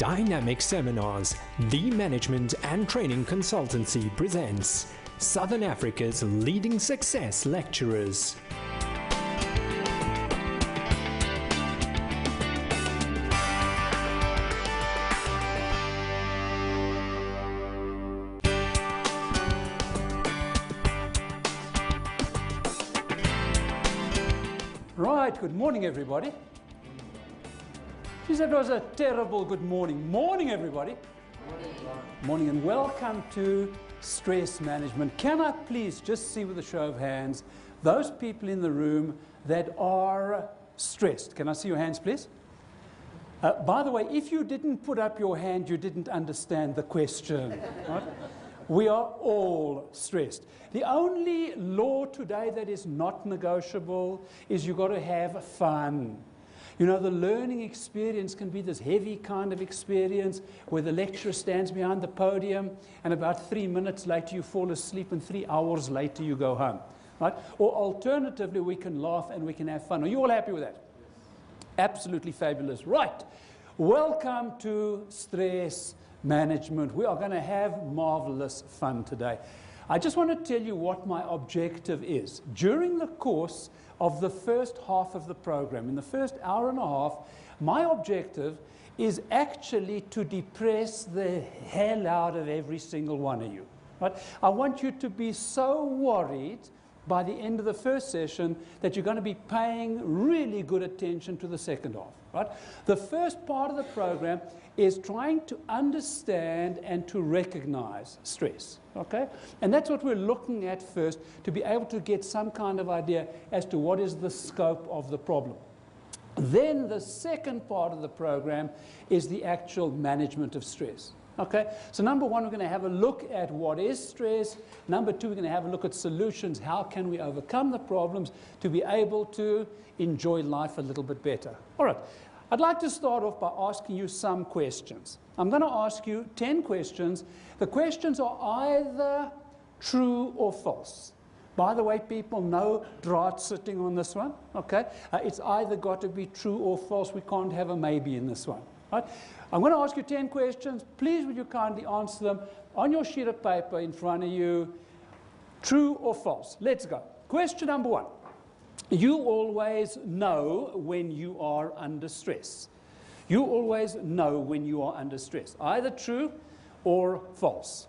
Dynamic Seminars, the management and training consultancy presents Southern Africa's leading success lecturers. Right, good morning everybody. Geez, that was a terrible good morning. Morning everybody. Morning and welcome to Stress Management. Can I please just see with a show of hands those people in the room that are stressed? Can I see your hands please? By the way, if you didn't put up your hand, you didn't understand the question. Right? We are all stressed. The only law today that is not negotiable is you've got to have fun. You know, the learning experience can be this heavy kind of experience where the lecturer stands behind the podium and about 3 minutes later you fall asleep and 3 hours later you go home. Right? Or alternatively, we can laugh and we can have fun. Are you all happy with that? Absolutely fabulous. Right. Welcome to Stress Management. We are going to have marvelous fun today. I just want to tell you what my objective is. During the course of the first half of the program, in the first hour and a half, my objective is actually to depress the hell out of every single one of you. Right? I want you to be so worried by the end of the first session that you're going to be paying really good attention to the second half. Right? The first part of the program is trying to understand and to recognize stress. Okay? And that's what we're looking at first, to be able to get some kind of idea as to what is the scope of the problem. Then the second part of the program is the actual management of stress. Okay? So number one, we're going to have a look at what is stress. Number two, we're going to have a look at solutions. How can we overcome the problems to be able to enjoy life a little bit better? All right. I'd like to start off by asking you some questions. I'm going to ask you 10 questions. The questions are either true or false. By the way, people, no drought sitting on this one. Okay? It's either got to be true or false. We can't have a maybe in this one. Right? I'm going to ask you 10 questions. Please would you kindly answer them on your sheet of paper in front of you. True or false? Let's go. Question number one. You always know when you are under stress. You always know when you are under stress. Either true or false.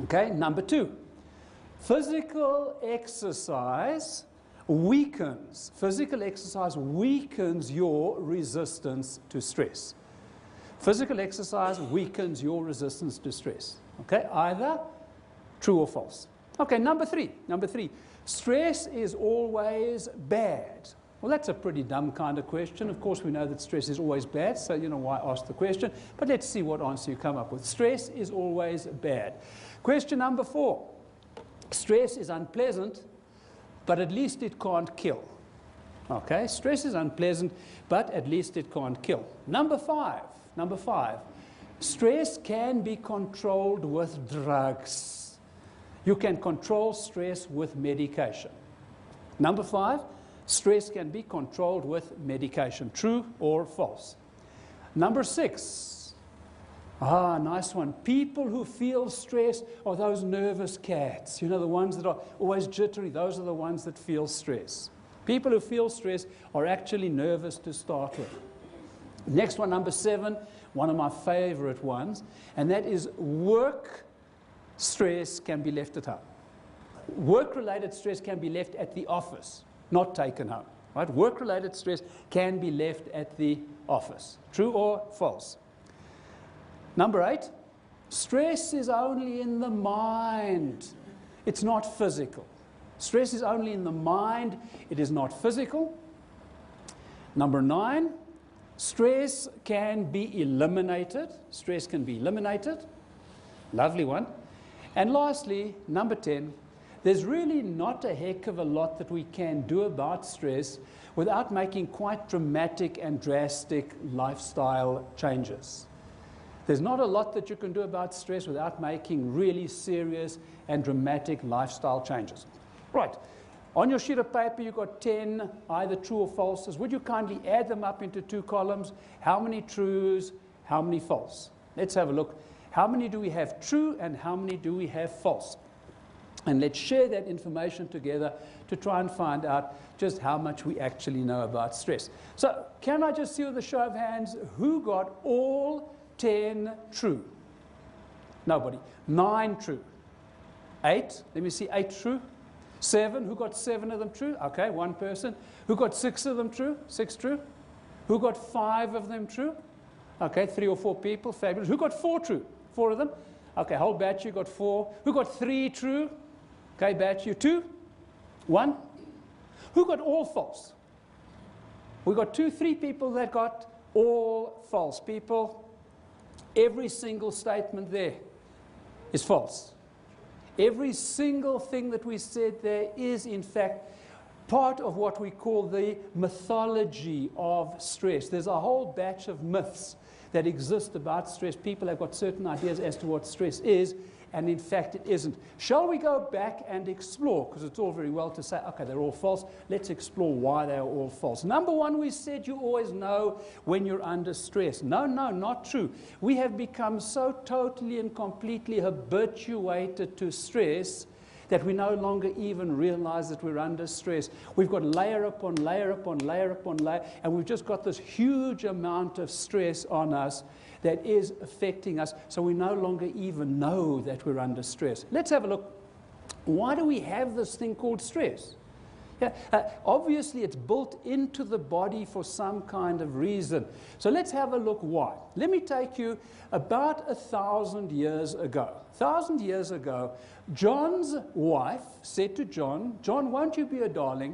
Okay, number two. Physical exercise weakens your resistance to stress. Physical exercise weakens your resistance to stress. Okay, either true or false. Okay, number three. Stress is always bad. Well, that's a pretty dumb kind of question. Of course, we know that stress is always bad, so you know why I asked the question. But let's see what answer you come up with. Stress is always bad. Question number 4. Stress is unpleasant, but at least it can't kill. Okay, stress is unpleasant, but at least it can't kill. Number 5. Stress can be controlled with drugs. You can control stress with medication. Number 5, stress can be controlled with medication. True or false? Number 6. Nice one. People who feel stress are those nervous cats. You know, the ones that are always jittery, those are the ones that feel stress. People who feel stress are actually nervous to start with. Next one, number 7, one of my favorite ones, and that is work stress can be left at home. Work-related stress can be left at the office, not taken home. Right? Work-related stress can be left at the office. True or false? Number 8, stress is only in the mind. It's not physical. Stress is only in the mind. It is not physical. Number 9, stress can be eliminated. Stress can be eliminated. Lovely one. And lastly, number 10, there's really not a heck of a lot that we can do about stress without making quite dramatic and drastic lifestyle changes. There's not a lot that you can do about stress without making really serious and dramatic lifestyle changes. Right. On your sheet of paper, you've got 10 either true or falses. Would you kindly add them up into 2 columns? How many trues, How many false? Let's have a look. How many do we have true and how many do we have false? And let's share that information together to try and find out just how much we actually know about stress. So can I just see with a show of hands who got all 10 true? Nobody. 9 true. 8. Let me see. 8 true. 7. Who got 7 of them true? Okay, 1 person. Who got 6 of them true? 6 true. Who got 5 of them true? Okay, 3 or 4 people. Fabulous. Who got 4 true? 4 of them. Okay, whole batch, you got 4. Who got 3 true? Okay, batch, you 2. 1. Who got all false? We got 2, 3 people that got all false. People, every single statement there is false. Every single thing that we said there is, in fact, part of what we call the mythology of stress. There's a whole batch of myths that exist about stress. People have got certain ideas as to what stress is, and in fact it isn't. Shall we go back and explore? Because it's all very well to say, okay, they're all false. Let's explore why they're all false. Number one, we said you always know when you're under stress. No, not true. We have become so totally and completely habituated to stress that we no longer even realize that we're under stress. We've got layer upon layer upon layer upon layer, and we've just got this huge amount of stress on us that is affecting us, so we no longer even know that we're under stress. Let's have a look. Why do we have this thing called stress? Yeah, obviously, it's built into the body for some kind of reason. So let's have a look why. Let me take you about 1,000 years ago. 1,000 years ago, John's wife said to John, "John, won't you be a darling